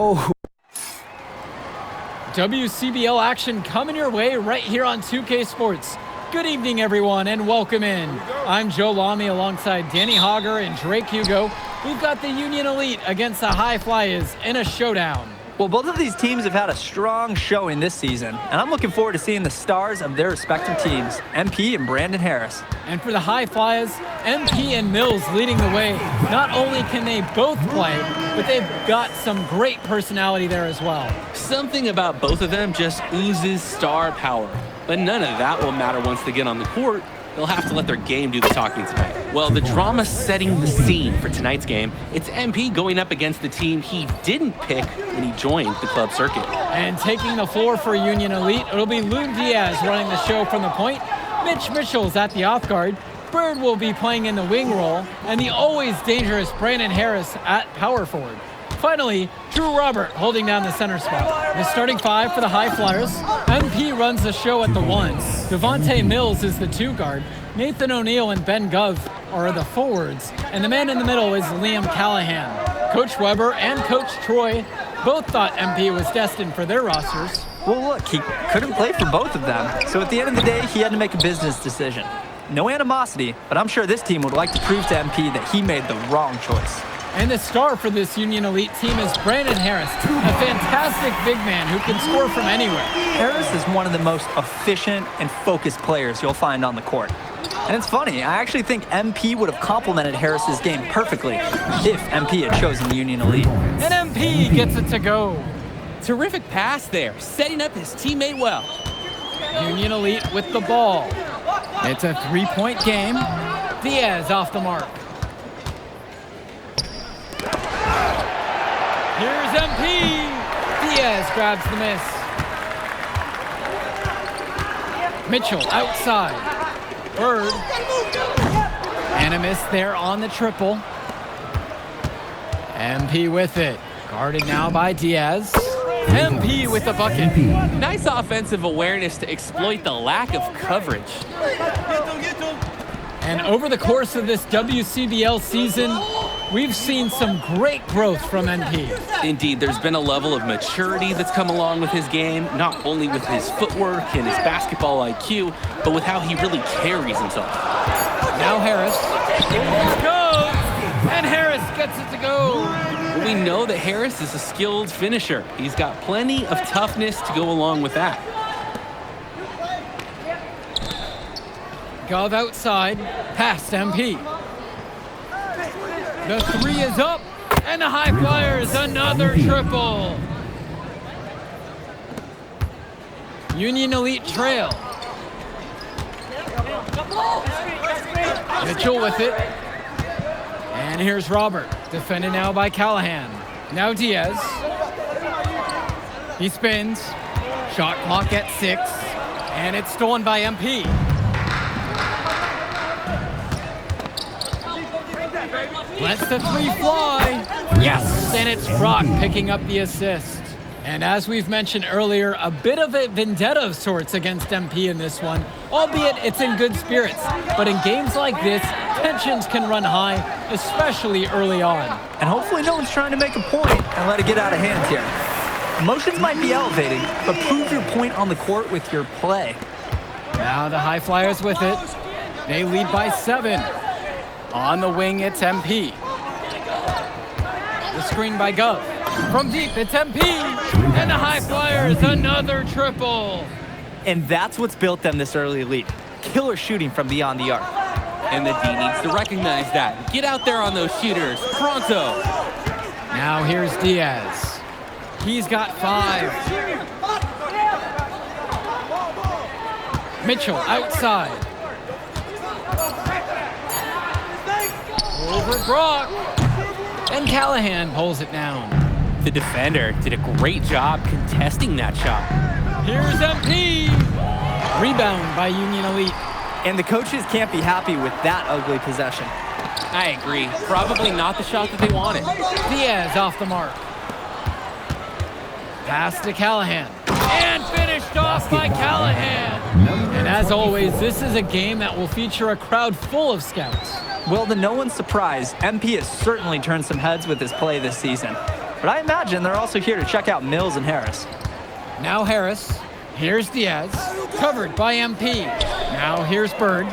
Oh. WCBL action coming your way right here on 2K Sports. Good evening, everyone, and welcome in. I'm Joe Lamy alongside Danny Hogger and Drake Hugo. We've got the Union Elite against the High Flyers in a showdown. Well, both of these teams have had a strong showing this season, and I'm looking forward to seeing the stars of their respective teams, MP and Brandon Harris. And for the High Flyers, MP and Mills leading the way. Not only can they both play, but they've got some great personality there as well. Something about both of them just oozes star power. But none of that will matter once they get on the court. They'll have to let their game do the talking tonight. Well, the drama setting the scene for tonight's game, it's MP going up against the team he didn't pick when he joined the club circuit. And taking the floor for Union Elite, it'll be Lou Diaz running the show from the point. Mitch Mitchell's at the off guard. Bird will be playing in the wing role, and the always dangerous Brandon Harris at power forward. Finally, Drew Robert holding down the center spot. The starting five for the High Flyers. MP runs the show at the one. Devontae Mills is the two guard. Nathan O'Neill and Ben Gov are the forwards. And the man in the middle is Liam Callahan. Coach Weber and Coach Troy both thought MP was destined for their rosters. Well, look, he couldn't play for both of them. So at the end of the day, he had to make a business decision. No animosity, but I'm sure this team would like to prove to MP that he made the wrong choice. And the star for this Union Elite team is Brandon Harris, a fantastic big man who can score from anywhere. Harris is one of the most efficient and focused players you'll find on the court. And it's funny, I actually think MP would have complemented Harris's game perfectly if MP had chosen the Union Elite. And MP gets it to go. Terrific pass there, setting up his teammate well. Union Elite with the ball. It's a three-point game. Diaz off the mark. Here's MP. Diaz grabs the miss. Mitchell outside. Bird. And a miss there on the triple. MP with it. Guarded now by Diaz. MP with the bucket. Nice offensive awareness to exploit the lack of coverage. And over the course of this WCBL season, we've seen some great growth from MP. Indeed, there's been a level of maturity that's come along with his game, not only with his footwork and his basketball IQ, but with how he really carries himself. Now Harris. Here goes! And Harris gets it to go. We know that Harris is a skilled finisher. He's got plenty of toughness to go along with that. Gov outside, past MP. The three is up, and the High Flyers another triple. Union Elite trail. Mitchell with it. And here's Robert, defended now by Callahan. Now Diaz. He spins. Shot clock at 6, and it's stolen by MP. Lets the three fly. Yes, and it's Brock picking up the assist. And as we've mentioned earlier, a bit of a vendetta of sorts against MP in this one, albeit it's in good spirits. But in games like this, tensions can run high, especially early on. And hopefully no one's trying to make a point and let it get out of hand here. Emotions might be elevating, but prove your point on the court with your play. Now the High Flyers with it. They lead by 7. On the wing, it's MP. The screen by Gov. From deep, it's MP. And the High Flyers, another triple. And that's what's built them this early lead. Killer shooting from beyond the arc. And the D needs to recognize that. Get out there on those shooters, pronto. Now here's Diaz. He's got 5. Mitchell outside. Over Brock. And Callahan pulls it down. The defender did a great job contesting that shot. Here's MP. Rebound by Union Elite. And the coaches can't be happy with that ugly possession. I agree. Probably not the shot that they wanted. Diaz off the mark. Pass to Callahan. And finished off by Callahan. And as always, this is a game that will feature a crowd full of scouts. Well, to no one's surprise, MP has certainly turned some heads with his play this season. but I imagine they're also here to check out Mills and Harris. Now Harris. Here's Diaz. Covered by MP. Now here's Bird.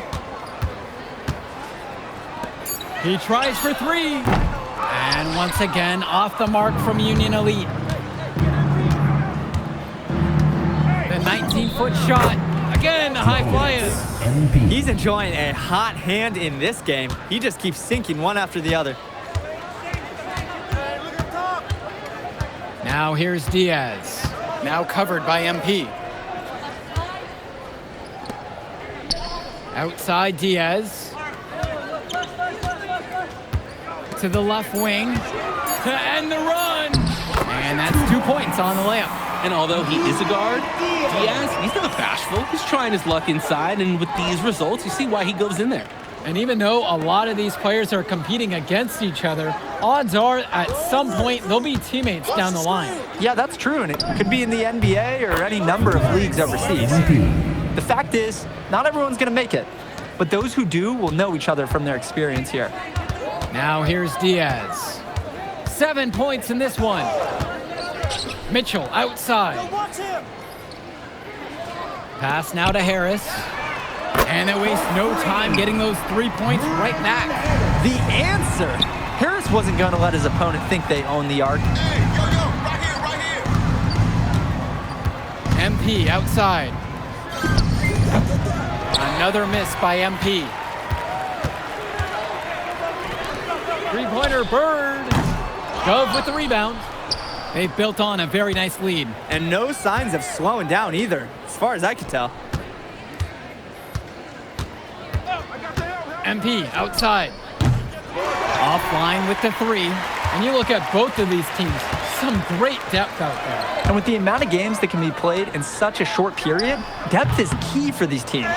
He tries for three. And once again, off the mark from Union Elite. The 19-foot shot. Again, the high flyers. He's enjoying a hot hand in this game. He just keeps sinking one after the other. Now here's Diaz. Now covered by MP. Outside Diaz. To the left wing. To end the run. And that's 2 points on the layup. And although he is a guard, Diaz, he's not bashful. He's trying his luck inside, and with these results, you see why he goes in there. And even though a lot of these players are competing against each other, odds are at some point they'll be teammates down the line. Yeah, that's true, and it could be in the NBA or any number of leagues overseas. The fact is, not everyone's going to make it, but those who do will know each other from their experience here. Now here's Diaz. 7 points in this one. Mitchell outside. Pass now to Harris. And they waste no time getting those 3 points right back. The answer! Harris wasn't going to let his opponent think they own the arc. MP outside. Another miss by MP. Three-pointer Bird. Gove with the rebound. They've built on a very nice lead. And no signs of slowing down either, as far as I can tell. MP outside. Offline with the three. And you look at both of these teams, some great depth out there. And with the amount of games that can be played in such a short period, depth is key for these teams.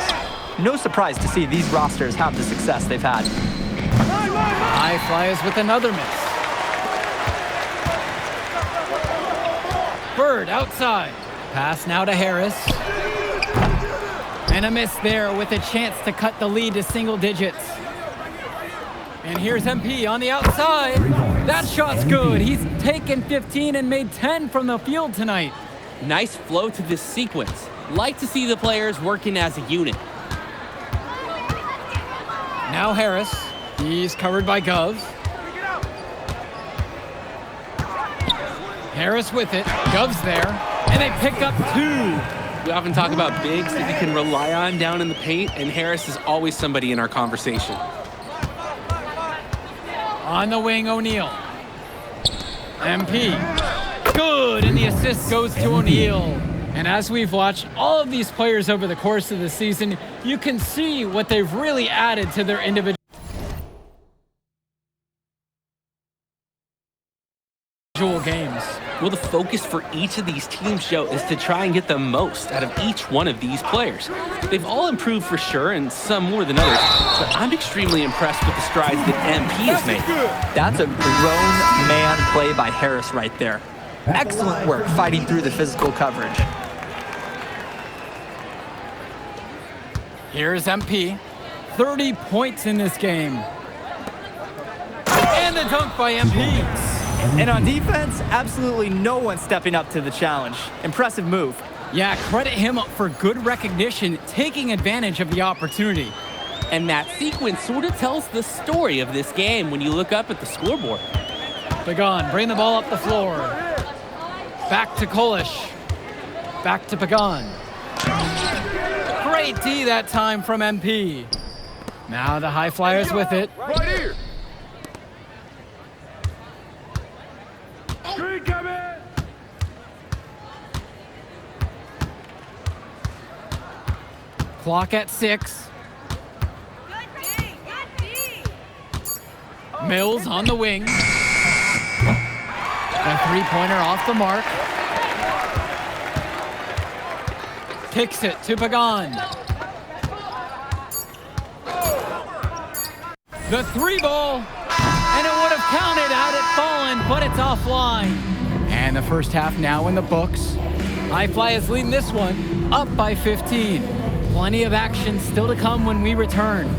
No surprise to see these rosters have the success they've had. High flyers with another miss. Bird outside. Pass now to Harris. And a miss there with a chance to cut the lead to single digits. And here's MP on the outside. That shot's good. He's taken 15 and made 10 from the field tonight. Nice flow to this sequence. Like to see the players working as a unit. Now Harris. He's covered by Gove. Harris with it. Gove's there. And they pick up two. We often talk about bigs that you can rely on down in the paint, and Harris is always somebody in our conversation. On the wing, O'Neal. MP. Good, and the assist goes to O'Neal. And as we've watched all of these players over the course of the season, you can see what they've really added to their individual games. Well, the focus for each of these teams, Joe, is to try and get the most out of each one of these players. They've all improved for sure, and some more than others, but I'm extremely impressed with the strides that MP has made. That's a grown man play by Harris right there. Excellent work fighting through the physical coverage. Here's MP. 30 points in this game. And the dunk by MP. And on defense, absolutely no one stepping up to the challenge. Impressive move. Yeah, credit him for good recognition, taking advantage of the opportunity. And that sequence sort of tells the story of this game when you look up at the scoreboard. Pagan, bring the ball up the floor. Back to Kolish. Back to Pagan. Great D that time from MP. Now the High Flyers with it. Right here. Screen coming. Clock at 6. Mills on the wing. A three-pointer off the mark. Kicks it to Pagan. The three ball. And it would have counted had it fallen, but it's offline. And the first half now in the books. High Fly is leading this one, up by 15. Plenty of action still to come when we return.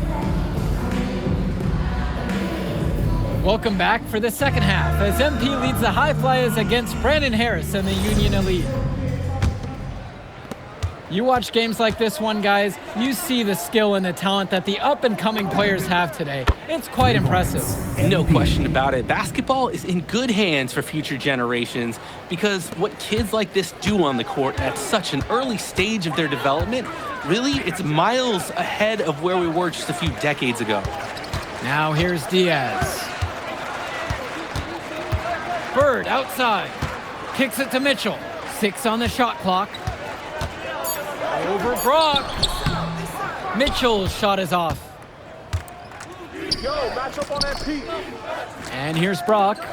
Welcome back for the second half as MP leads the High Flyers against Brandon Harris and the Union Elite. You watch games like this one, guys, you see the skill and the talent that the up-and-coming players have today. It's quite impressive. No question about it. Basketball is in good hands for future generations because what kids like this do on the court at such an early stage of their development, really, it's miles ahead of where we were just a few decades ago. Now here's Diaz. Bird outside. Kicks it to Mitchell. 6 on the shot clock. Over Brock. Mitchell's shot is off. Yo, match up on that Pete. And here's Brock.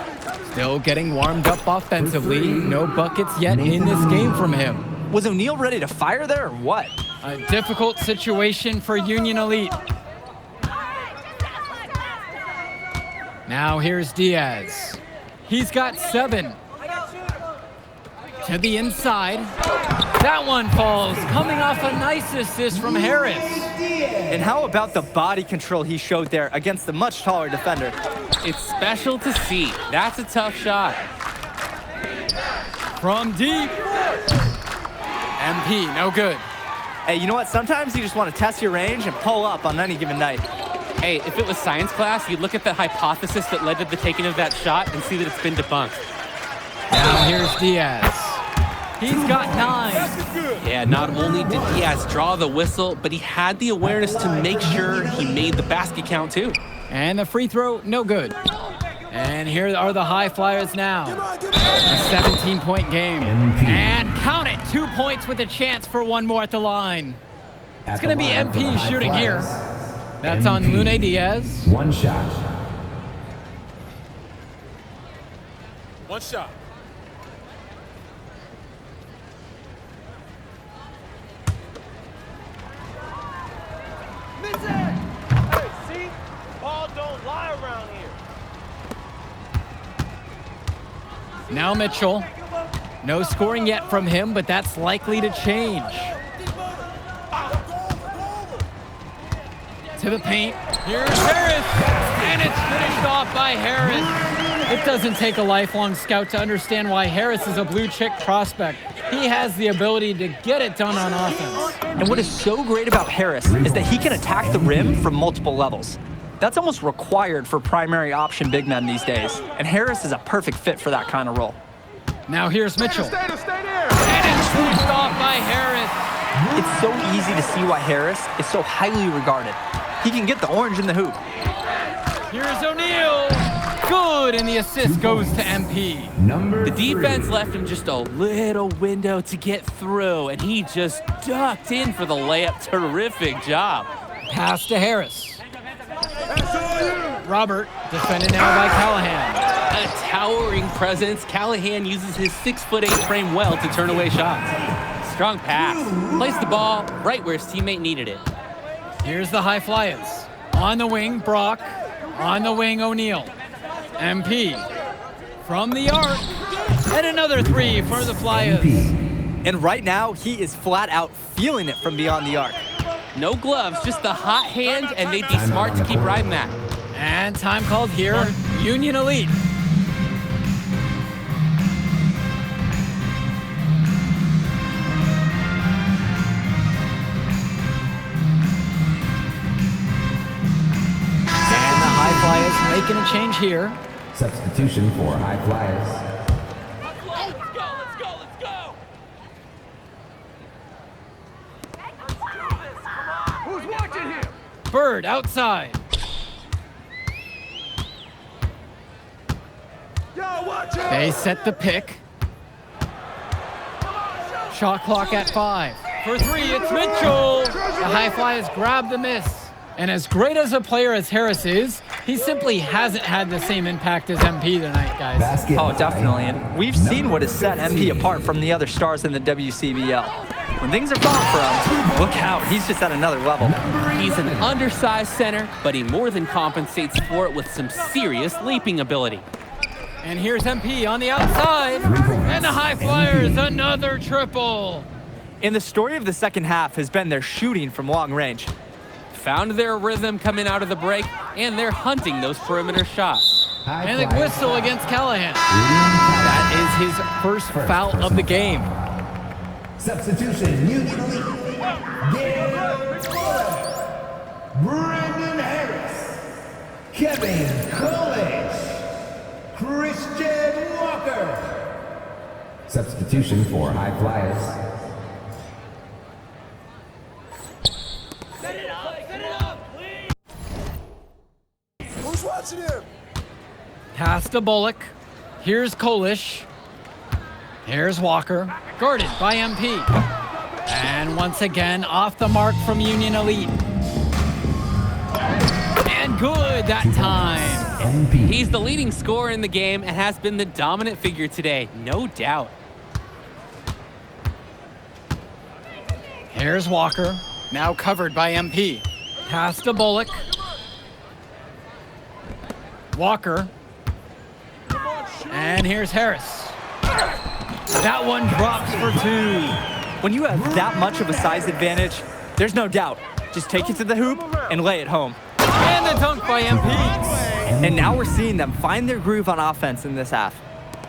Still getting warmed up offensively. No buckets yet in this game from him. Was O'Neal ready to fire there or what? A difficult situation for Union Elite. Now here's Diaz. He's got 7. To the inside. That one falls, coming off a nice assist from Harris. And how about the body control he showed there against the much taller defender? It's special to see. That's a tough shot. From deep. MP, no good. Hey, you know what? Sometimes you just want to test your range and pull up on any given night. Hey, if it was science class, you'd look at the hypothesis that led to the taking of that shot and see that it's been debunked. Now here's Diaz. He's got 9. Yeah, not only did Diaz draw the whistle, but he had the awareness to make sure he made the basket count too. And the free throw, no good. And here are the High Flyers now. A 17-point game. And count it, 2 points with a chance for one more at the line. It's going to be MP shooting here. That's on Lune Diaz. One shot. One shot. Hey, see? Ball don't lie around here. Now Mitchell. No scoring yet from him, but that's likely to change. To the paint. Here's Harris. And it's finished off by Harris. It doesn't take a lifelong scout to understand why Harris is a blue chip prospect. He has the ability to get it done on offense. And what is so great about Harris is that he can attack the rim from multiple levels. That's almost required for primary option big men these days. And Harris is a perfect fit for that kind of role. Now here's Mitchell. Stay there. And it's finished off by Harris. It's so easy to see why Harris is so highly regarded. He can get the orange in the hoop. Here's O'Neal. Good, and the assist goes to MP. The defense left him just a little window to get through, and he just ducked in for the layup. Terrific job. Pass to Harris. Robert, defended now by Callahan. A towering presence. Callahan uses his 6'8" frame well to turn away shots. Strong pass. Placed the ball right where his teammate needed it. Here's the High Flyers. On the wing, Brock. On the wing, O'Neal. MP. From the arc. And another 3 for the Flyers. And right now, he is flat out feeling it from beyond the arc. No gloves, just the hot hand, and they'd be smart to keep riding that. And time called here, Union Elite. And the High Flyers making a change here. Substitution for High Flyers. Let's go. Who's watching here? Bird outside. Yo, watch it. They set the pick. Shot clock at 5. For 3, it's Mitchell. The High Flyers grab the miss. And as great as a player as Harris is, he simply hasn't had the same impact as MP tonight, guys. Oh, definitely. And we've seen what has set MP apart from the other stars in the WCBL. When things are falling for him, look out. He's just at another level. He's an undersized center, but he more than compensates for it with some serious leaping ability. And here's MP on the outside. And the High Flyers, another triple. And the story of the second half has been their shooting from long range. Found their rhythm coming out of the break, and they're hunting those perimeter shots. High And the flyers. whistle against Callahan. That That is his first foul of the game. Substitution, Union Elite. Gail Fuller. Brandon Harris. Kevin Coolidge. Christian Walker. Substitution for High Flyers. Who's watching him? Pass to Bullock. Here's Kolish. Here's Walker. Guarded by MP. And once again, off the mark from Union Elite. And good that time. MP. He's the leading scorer in the game and has been the dominant figure today, no doubt. Here's Walker. Now covered by MP. Pass to Bullock. Walker. And here's Harris. That one drops for two. When you have that much of a size advantage, there's no doubt. Just take it to the hoop and lay it home. And the dunk by MP. And now we're seeing them find their groove on offense in this half.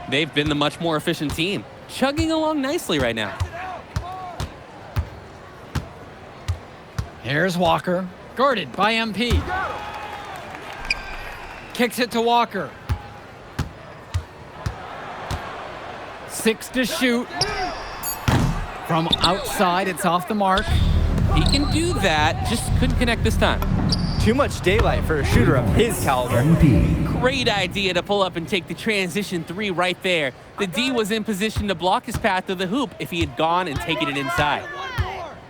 They've been the much more efficient team, chugging along nicely right now. Here's Walker. Guarded by MP. Kicks it to Walker. 6 to shoot. From outside, it's off the mark. He can do that, just couldn't connect this time. Too much daylight for a shooter of his caliber. MP. Great idea to pull up and take the transition three right there. The D was in position to block his path to the hoop if he had gone and taken it inside.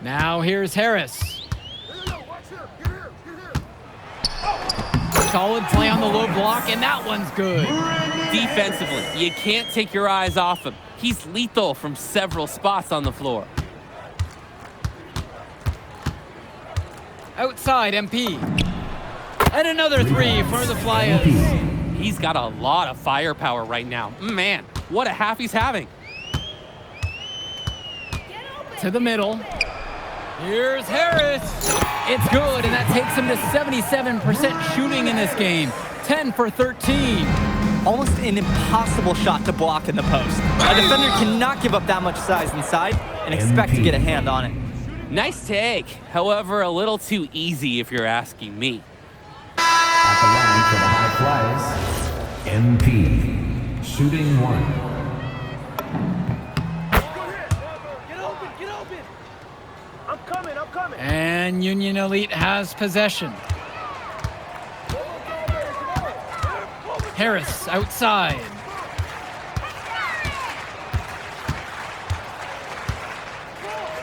Now here's Harris. Solid play on the low block, and that one's good. Defensively, you can't take your eyes off him. He's lethal from several spots on the floor. Outside, MP. And another three for the Flyers. He's got a lot of firepower right now. Man, what a half he's having. To the middle. Here's Harris. It's good, and that takes him to 77% shooting in this game. 10 for 13. Almost an impossible shot to block in the post. A defender cannot give up that much size inside and expect to get a hand on it. Nice take. However, a little too easy if you're asking me. At the line for the High Flyers. MP. Shooting 1. Get open, get open. I'm coming. And Union Elite has possession. Harris outside.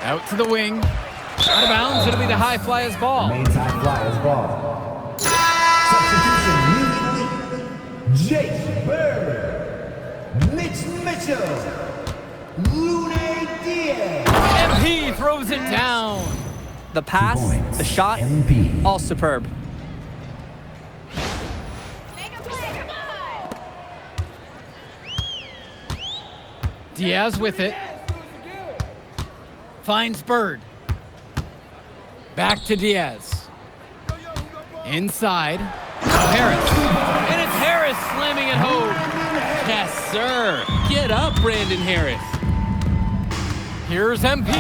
Out to the wing. Out of bounds. It'll be the High Flyers ball. Remains High Flyers ball. Substitution, Union Elite. Jake Bird. Mitch Mitchell. Lune Diaz. MP throws it down. The pass, Points. the shot, MP. all superb. Diaz with it. Finds Bird. Back to Diaz. Inside. Now Harris. And it's Harris slamming it home. Yes, sir. Get up, Brandon Harris. Here's MP.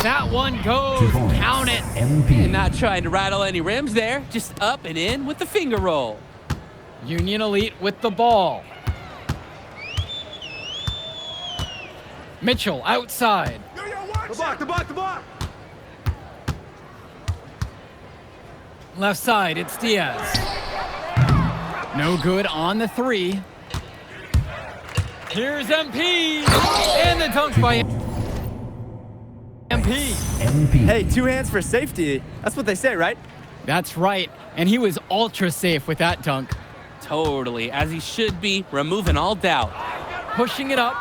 That one goes. 2 points. Count it. MP. And not trying to rattle any rims there, just up and in with the finger roll. Union Elite with the ball. Mitchell outside. The block. Left side, it's Diaz. No good on the three. Here's MP. And the dunk by MP. MP. Hey, 2 hands for safety. That's what they say, right? That's right. And he was ultra safe with that dunk. Totally, as he should be, removing all doubt. Pushing it up.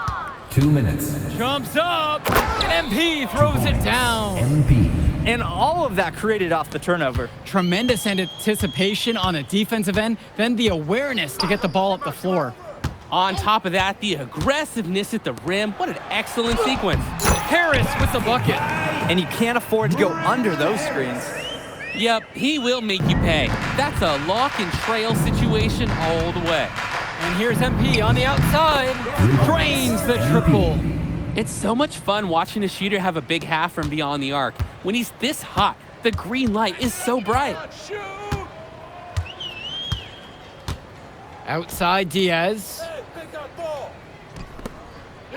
2 minutes. Jumps up. And MP throws it down. MP. And all of that created off the turnover. Tremendous anticipation on a defensive end, then the awareness to get the ball up the floor. On top of that, the aggressiveness at the rim. What an excellent sequence. Harris with the bucket. And you can't afford to go under those screens. Yep, he will make you pay. That's a lock and trail situation all the way. And here's MP on the outside. Drains the triple. It's so much fun watching a shooter have a big half from beyond the arc. When he's this hot, the green light is so bright. Outside Diaz.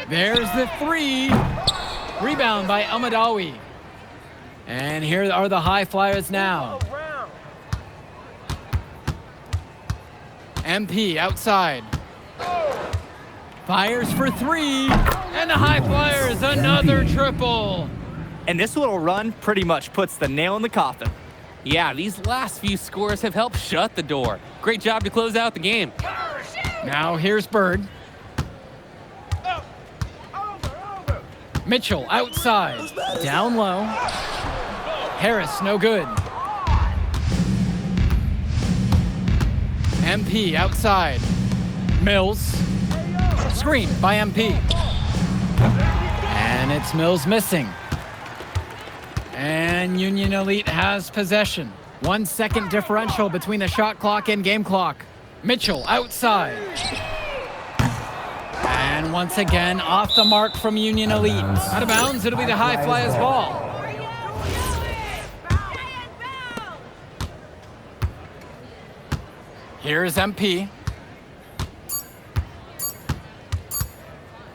There's the three. Rebound by Almadawi. And here are the high flyers now. MP outside. Fires for three. And the high flyers, another triple. And this little run pretty much puts the nail in the coffin. Yeah, these last few scores have helped shut the door. Great job to close out the game. Now here's Bird. Mitchell outside. Down low. Harris, no good. MP outside. Mills. Screen by MP. And it's Mills missing. And Union Elite has possession. 1 second differential between the shot clock and game clock. Mitchell outside. And once again, off the mark from Union Elite. Out of bounds, it'll be the High Flyers ball. Here's MP.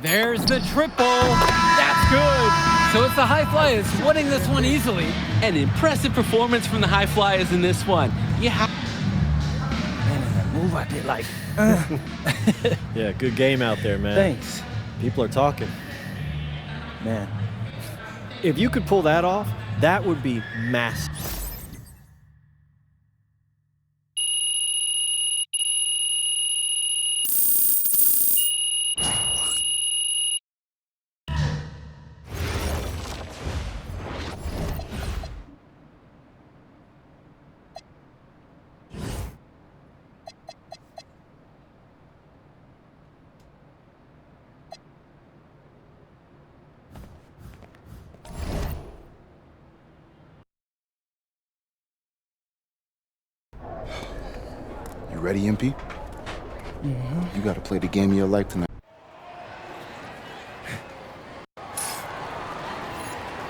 There's the triple. That's good. So it's the High Flyers winning this one easily. An impressive performance from the High Flyers in this one. Move I did like. Yeah, good game out there, man. Thanks. People are talking. Man. If you could pull that off, that would be massive. You ready, MP? You gotta play the game of your life tonight.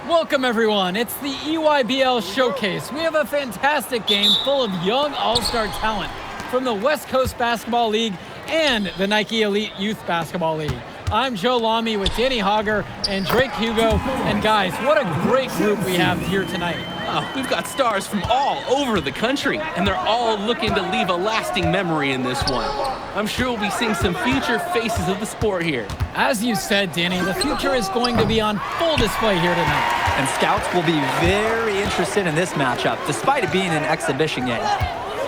Welcome, everyone. It's the EYBL Showcase. We have a fantastic game full of young all-star talent from the West Coast Basketball League and the Nike Elite Youth Basketball League. I'm Joe Lamy with Danny Hogger and Drake Hugo. And guys, what a great group we have here tonight. Oh, we've got stars from all over the country, and they're all looking to leave a lasting memory in this one. I'm sure we'll be seeing some future faces of the sport here. As you said, Danny, the future is going to be on full display here tonight. And scouts will be very interested in this matchup, despite it being an exhibition game.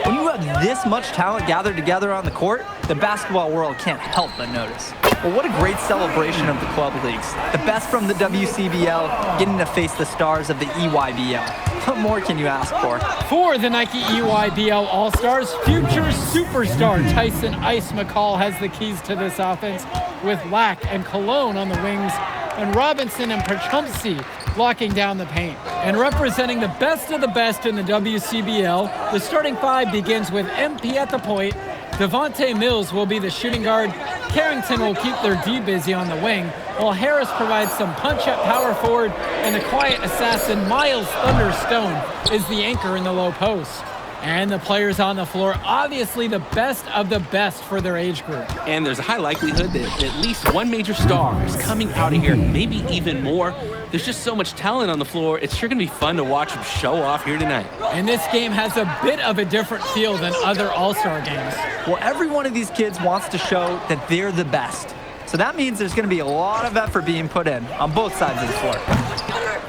When you have this much talent gathered together on the court, the basketball world can't help but notice. Well, what a great celebration of the club leagues. The best from the WCBL getting to face the stars of the EYBL. What more can you ask for? For the Nike EYBL All-Stars, future superstar Tyson Ice McCall has the keys to this offense, with Lack and Cologne on the wings, and Robinson and Perchumpsey locking down the paint. And representing the best of the best in the WCBL, the starting five begins with MP at the point. Devontae Mills will be the shooting guard. Carrington will keep their D busy on the wing, while Harris provides some punch at power forward, and the quiet assassin Miles Thunderstone is the anchor in the low post. And the players on the floor, obviously the best of the best for their age group. And there's a high likelihood that at least one major star is coming out of here, maybe even more. There's just so much talent on the floor. It's sure going to be fun to watch them show off here tonight. And this game has a bit of a different feel than other All-Star games. Well, every one of these kids wants to show that they're the best. So that means there's going to be a lot of effort being put in on both sides of the floor.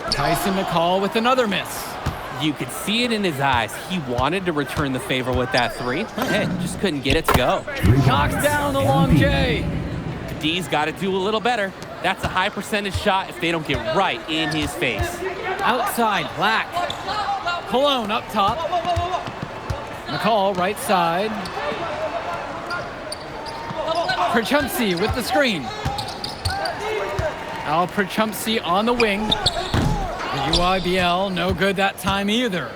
Tyson McCall with another miss. You could see it in his eyes. He wanted to return the favor with that three. Hey, just couldn't get it to go. Knocks down the long J. The D's got to do a little better. That's a high percentage shot if they don't get right in his face. Outside, Black. Cologne up top. McCall right side. Perchumpsey with the screen. Al Perchumpsey on the wing. The UIBL, no good that time either.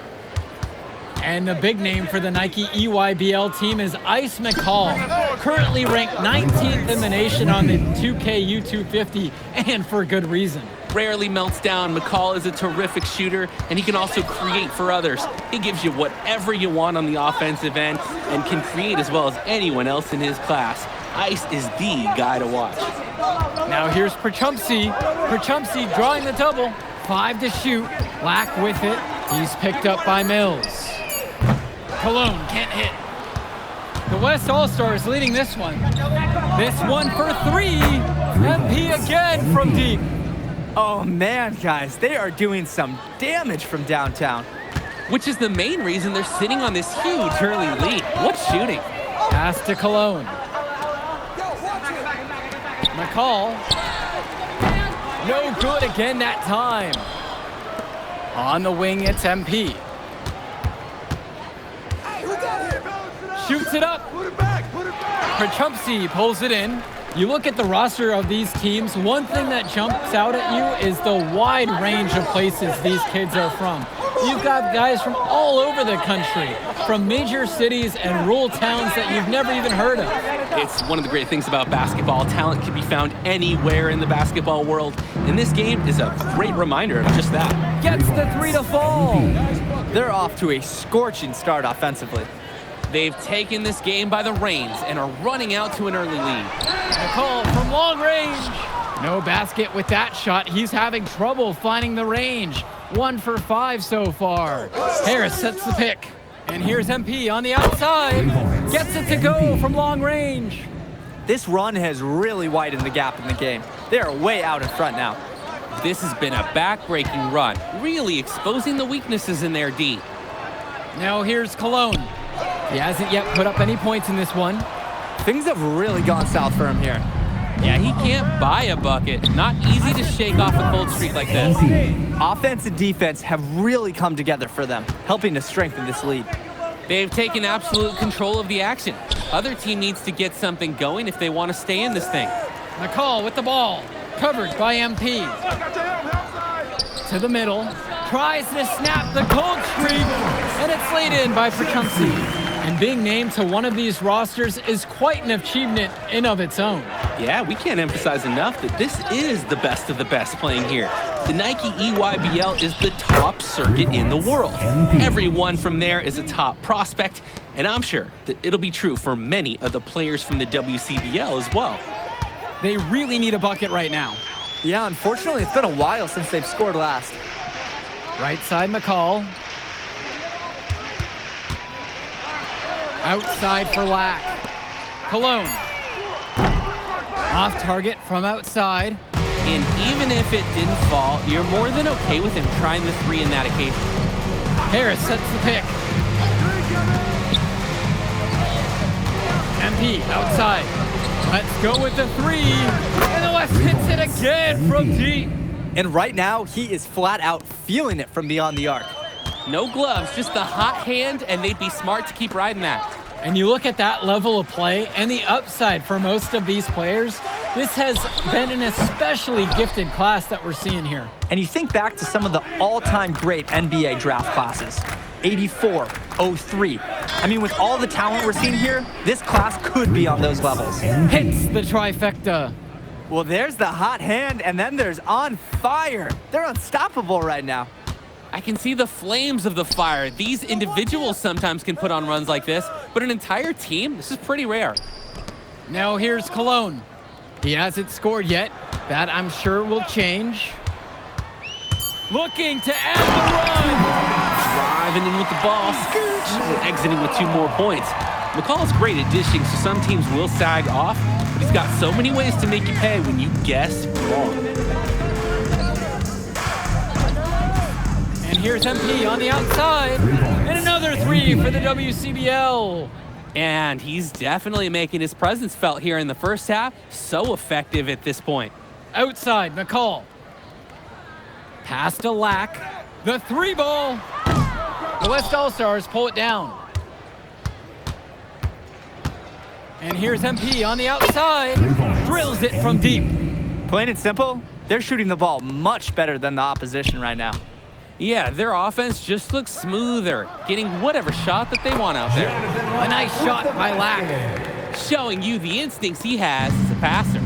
And the big name for the Nike EYBL team is Ice McCall, currently ranked 19th in the nation on the 2K U250, and for good reason. Rarely melts down. McCall is a terrific shooter, and he can also create for others. He gives you whatever you want on the offensive end and can create as well as anyone else in his class. Ice is the guy to watch. Now here's Perchumpsey. Perchumpsey drawing the double. 5 to shoot. Lack with it. He's picked up by Mills. Cologne can't hit. The West All-Stars leading this one. This one for 3. MP again from deep. Oh man, guys, they are doing some damage from downtown. Which is the main reason they're sitting on this huge early lead. What shooting? Pass to Cologne. McCall. No good again that time. On the wing, it's MP. Shoots it up. Perchumpsey pulls it in. You look at the roster of these teams, one thing that jumps out at you is the wide range of places these kids are from. You've got guys from all over the country, from major cities and rural towns that you've never even heard of. It's one of the great things about basketball. Talent can be found anywhere in the basketball world, and this game is a great reminder of just that. Gets the 3 to fall. They're off to a scorching start offensively. They've taken this game by the reins and are running out to an early lead. McCall from long range. No basket with that shot. He's having trouble finding the range. 1 for 5 so far. Harris sets the pick. And here's MP on the outside. Gets it to go from long range. This run has really widened the gap in the game. They are way out in front now. This has been a back-breaking run, really exposing the weaknesses in their D. Now here's Cologne. He hasn't yet put up any points in this one. Things have really gone south for him here. Yeah, he can't buy a bucket. Not easy to shake off a cold streak like this. Offense and defense have really come together for them, helping to strengthen this lead. They've taken absolute control of the action. Other team needs to get something going if they want to stay in this thing. McCall with the ball. Covered by MP. To the middle. Tries to snap the cold streak. And it's laid in by Perchumpsey. And being named to one of these rosters is quite an achievement in of its own. Yeah, we can't emphasize enough that this is the best of the best playing here. The Nike EYBL is the top circuit in the world. Everyone from there is a top prospect, and I'm sure that it'll be true for many of the players from the WCBL as well. They really need a bucket right now. Yeah, unfortunately, it's been a while since they've scored last. Right side McCall. Outside for Lack. Cologne. Off target from outside. And even if it didn't fall, you're more than okay with him trying the 3 in that occasion. Harris sets the pick. MP outside. Let's go with the 3. And the West hits it again from deep. And right now, he is flat out feeling it from beyond the arc. No gloves, just the hot hand, and they'd be smart to keep riding that. And you look at that level of play and the upside for most of these players, this has been an especially gifted class that we're seeing here. And you think back to some of the all-time great NBA draft classes. 84, 03. I mean, with all the talent we're seeing here, this class could be on those levels. Hits the trifecta. Well, there's the hot hand, and then there's on fire. They're unstoppable right now. I can see the flames of the fire. These individuals sometimes can put on runs like this, but an entire team, this is pretty rare. Now here's Cologne. He hasn't scored yet. That, I'm sure, will change. Looking to end the run. Driving in with the ball. Exiting with 2 more points. McCall is great at dishing, so some teams will sag off, but he's got so many ways to make you pay when you guess wrong. And here's MP on the outside. And another 3 for the WCBL. And he's definitely making his presence felt here in the first half. So effective at this point. Outside, McCall. Pass to Lack. The 3 ball. The West All-Stars pull it down. And here's MP on the outside. Drills it from deep. Plain and simple, they're shooting the ball much better than the opposition right now. Yeah, their offense just looks smoother, getting whatever shot that they want out there. A nice shot by Lack. Showing you the instincts he has as a passer.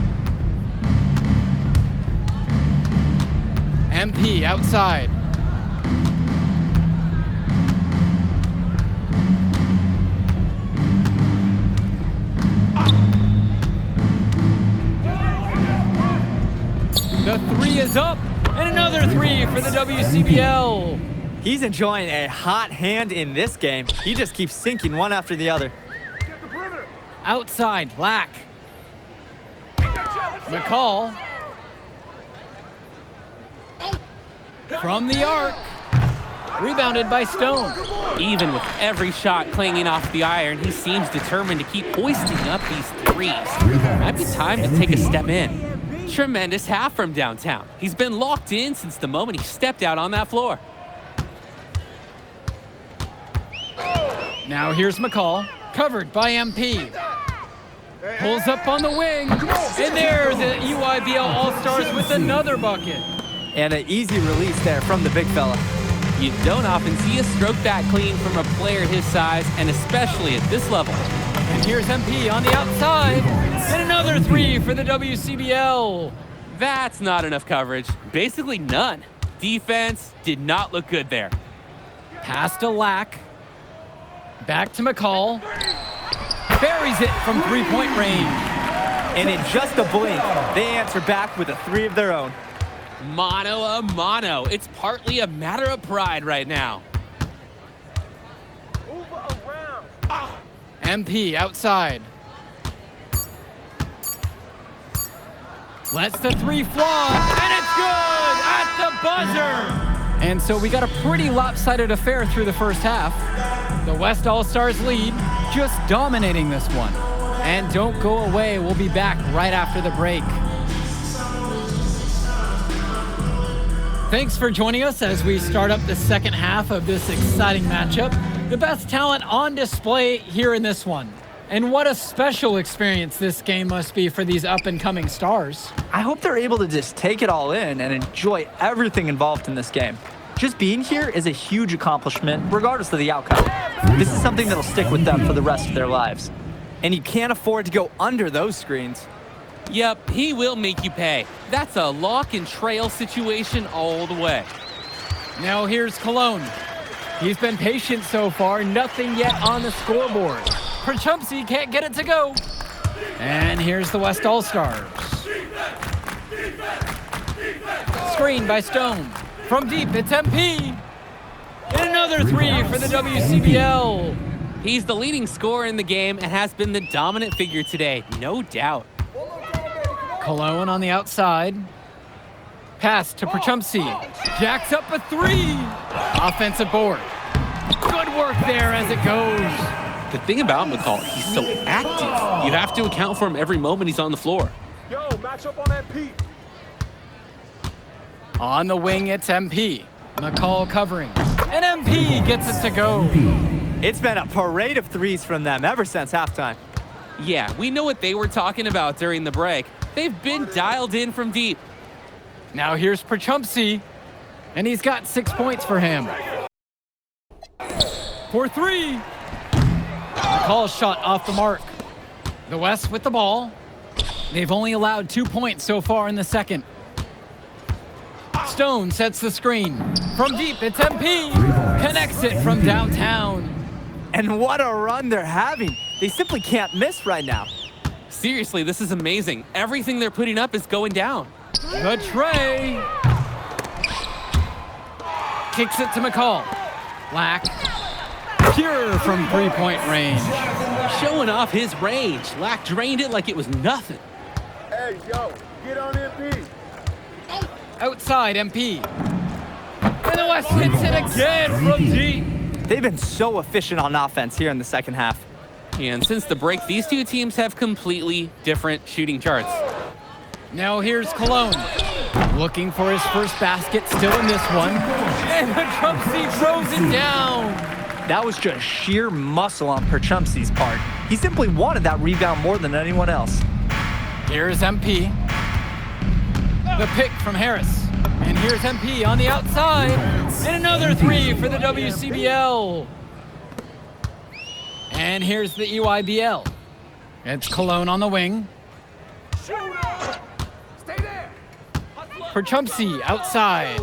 MP outside. The three is up, and another three for the WCBL. He's enjoying a hot hand in this game. He just keeps sinking one after the other. Outside, Lack. McCall. From the arc. Rebounded by Stone. Even with every shot clanging off the iron, he seems determined to keep hoisting up these threes. Might be time to take a step in. Tremendous half from downtown. He's been locked in since the moment he stepped out on that floor. Now here's McCall, covered by MP. Pulls up on the wing, and there the EYBL All-Stars with another bucket. And an easy release there from the big fella. You don't often see a stroke that clean from a player his size, and especially at this level. And here's MP on the outside, and another three for the WCBL. That's not enough coverage. Basically none. Defense did not look good there. Pass to Lack. Back to McCall. Buries it from three-point range. And in just a blink, they answer back with a three of their own. Mano a mano. It's partly a matter of pride right now. Move around. MP outside. Lets the three fly, and it's good at the buzzer. And so we got a pretty lopsided affair through the first half. The West All-Stars lead, just dominating this one. And don't go away, we'll be back right after the break. Thanks for joining us as we start up the second half of this exciting matchup. The best talent on display here in this one. And what a special experience this game must be for these up-and-coming stars. I hope they're able to just take it all in and enjoy everything involved in this game. Just being here is a huge accomplishment, regardless of the outcome. This is something that'll stick with them for the rest of their lives. And you can't afford to go under those screens. Yep, he will make you pay. That's a lock and trail situation all the way. Now here's Cologne. He's been patient so far, nothing yet on the scoreboard. Perchumpsey can't get it to go. And here's the West All-Stars. Screen by Stone. From deep, it's MP. And another three for the WCBL. He's the leading scorer in the game and has been the dominant figure today, no doubt. Cologne on the outside. Pass to Perchumpsey. Jacks up a three. Offensive board. Good work there as it goes. The thing about McCall, he's so active. You have to account for him every moment he's on the floor. Yo, match up on that Pete. On the wing, it's MP. McCall covering. And MP gets it to go. It's been a parade of threes from them ever since halftime. Yeah, we know what they were talking about during the break. They've been dialed in from deep. Now here's Perchumpsey, and he's got 6 points for him. For three. McCall's shot off the mark. The West with the ball. They've only allowed 2 points so far in the second. Stone sets the screen. From deep, it's MP. Connects it from downtown. And what a run they're having. They simply can't miss right now. Seriously, this is amazing. Everything they're putting up is going down. The tray. Kicks it to McCall. Lack. Pure from three-point range. Showing off his range. Lack drained it like it was nothing. Hey, yo, get on MP. Outside MP. And the West hits it again from deep. They've been so efficient on offense here in the second half. And since the break, these two teams have completely different shooting charts. Now here's Cologne. Looking for his first basket still in this one. And Perchumpsey throws it down. That was just sheer muscle on Perchumpsey's part. He simply wanted that rebound more than anyone else. Here's MP. The pick from Harris. And here's MP on the outside. And another three for the WCBL. And here's the EYBL. It's Cologne on the wing. For Chumpsy, outside.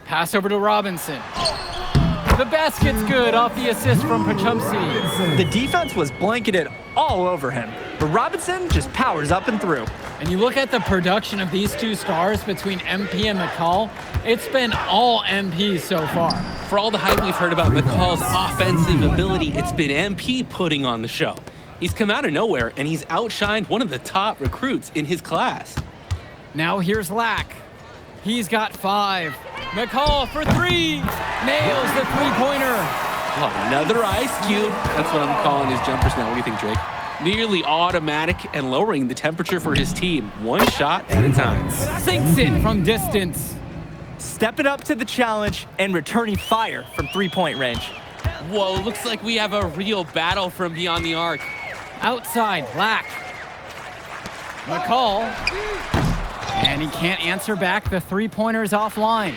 Pass over to Robinson. The basket's good off the assist from Pachumsi. The defense was blanketed all over him, but Robinson just powers up and through. And you look at the production of these two stars between MP and McCall, it's been all MP so far. For all the hype we've heard about McCall's offensive ability, it's been MP putting on the show. He's come out of nowhere, and he's outshined one of the top recruits in his class. Now here's Lack. He's got 5. McCall for 3. Nails the three-pointer. Oh, another ice cube. That's what I'm calling his jumpers now. What do you think, Drake? Nearly automatic and lowering the temperature for his team, one shot at a time. Sinks it from distance. Stepping up to the challenge and returning fire from three-point range. Whoa, looks like we have a real battle from beyond the arc. Outside, Lack. McCall. And he can't answer back. The three-pointer's offline.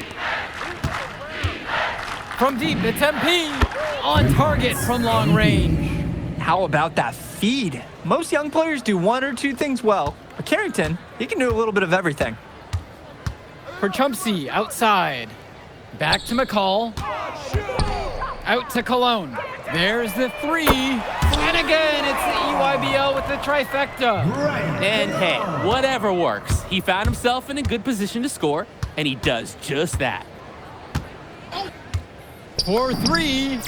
From deep, it's MP. On target from long range. How about that feed? Most young players do one or two things well, but Carrington, he can do a little bit of everything. For Chumpsy, outside. Back to McCall. Out to Cologne. There's the 3. And again, it's the EYBL with the trifecta. And hey, whatever works. He found himself in a good position to score, and he does just that. For 3.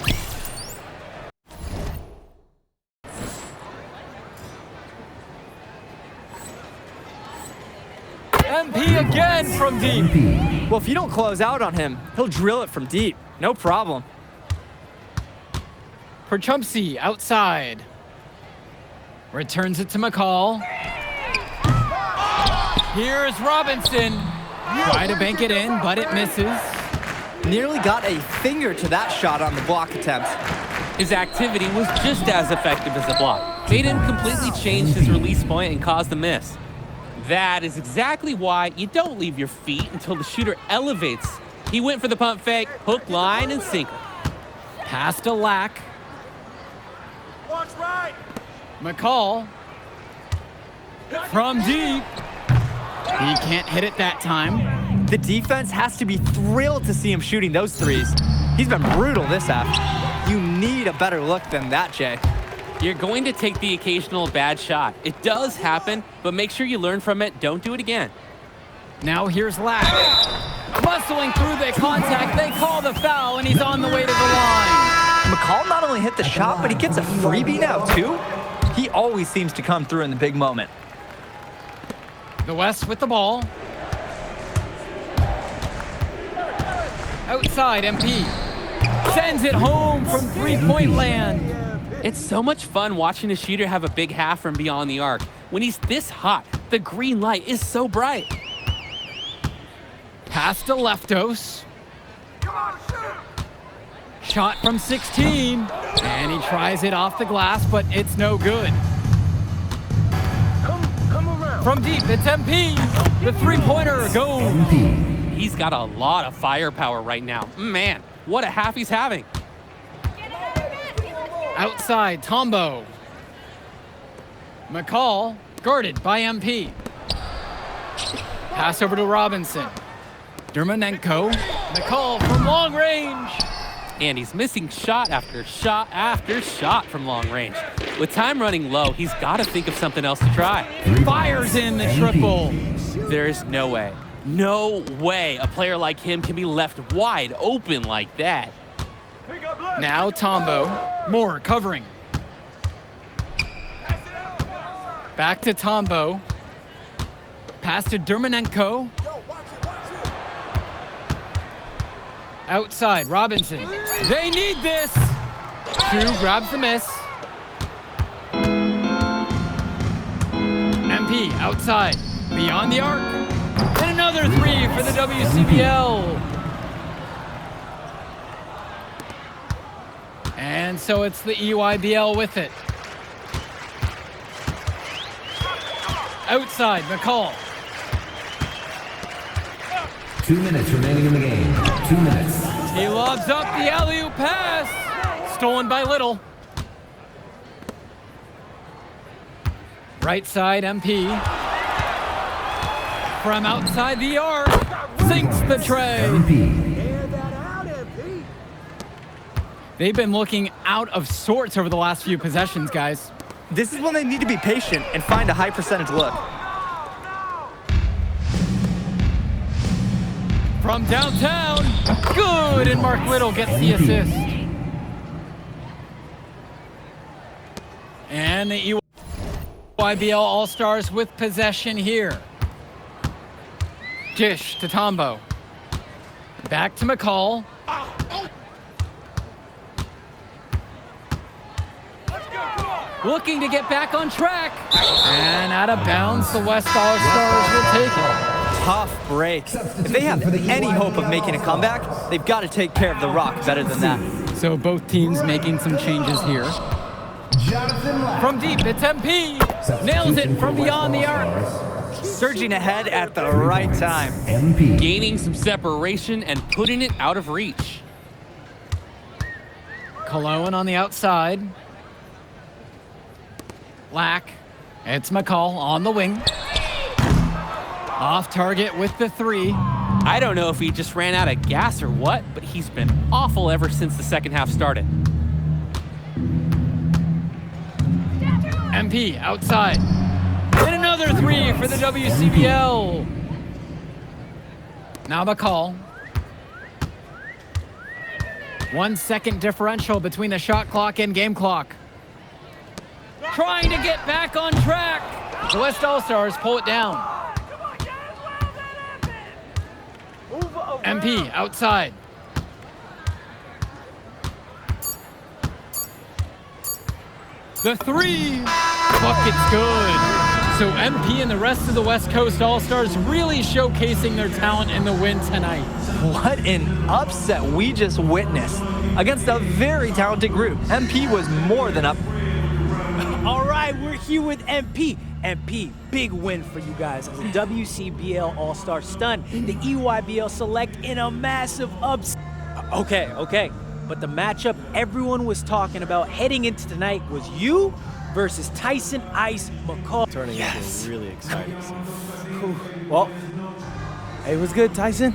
MP again from deep. Well, if you don't close out on him, he'll drill it from deep. No problem. For Chumpsy, outside. Returns it to McCall. Here's Robinson. Try to bank it in, but it misses. Nearly got a finger to that shot on the block attempt. His activity was just as effective as the block. Made him completely change his release point and caused the miss. That is exactly why you don't leave your feet until the shooter elevates. He went for the pump fake, hook, line, and sinker. Pass to Lack. Watch right. McCall. From deep. He can't hit it that time. The defense has to be thrilled to see him shooting those threes. He's been brutal this half. You need a better look than that, Jay. You're going to take the occasional bad shot. It does happen, but make sure you learn from it. Don't do it again. Now here's Lack. Muscling through the contact, they call the foul, and he's on the way to the line. McCall not only hit the shot, but he gets a freebie now, too. He always seems to come through in the big moment. The West with the ball. Outside, MP. Sends it home from three-point land. It's so much fun watching a shooter have a big half from beyond the arc. When he's this hot, the green light is so bright. Pass to Leftos. Shot from 16. And he tries it off the glass, but it's no good. From deep, it's MP. The three-pointer goes. He's got a lot of firepower right now. Man, what a half he's having. Outside, Tombo. McCall, guarded by MP. Pass over to Robinson. Dermanenko. McCall from long range. And he's missing shot after shot after shot from long range. With time running low, he's got to think of something else to try. Fires in the triple. There is no way a player like him can be left wide open like that. Now Tombo. Moore covering. Back to Tombo. Pass to Dermanenko. Outside, Robinson. They need this. Drew grabs the miss. MP outside. Beyond the arc. And another 3 for the WCBL. And so it's the EYBL with it. Outside, McCall. 2 minutes remaining in the game. 2 minutes. He lobs up the alley-oop pass. Stolen by Little. Right side, MP. From outside the arc. Sinks the tray. MP. They've been looking out of sorts over the last few possessions, guys. This is when they need to be patient and find a high percentage look. From downtown, good, and Mark Little gets the assist. And the EYBL All-Stars with possession here. Dish to Tombo. Back to McCall. Looking to get back on track. And out of bounds, the West All-Stars will take it. Tough break. If they have any hope of making a comeback, they've got to take care of the rock better than that. So both teams making some changes here. From deep, it's MP. Nails it from beyond the arc. Surging ahead at the right time. MP. Gaining some separation and putting it out of reach. Cologne on the outside. Lack. It's McCall on the wing. Off target with the 3. I don't know if he just ran out of gas or what, but he's been awful ever since the second half started. MP outside. And another 3 for the WCBL. Now McCall. 1 second differential between the shot clock and game clock. Trying to get back on track. The West All-Stars pull it down. MP outside. The 3. Bucket's good. So MP and the rest of the West Coast All-Stars really showcasing their talent in the win tonight. What an upset we just witnessed against a very talented group. MP was more than up. All right, we're here with MP. MP, big win for you guys as a WCBL All-Star stun. The EYBL Select in a massive upset. Okay. But the matchup everyone was talking about heading into tonight was you versus Tyson Ice McCall. Turning into a really exciting scene. Well, hey, what's good, Tyson?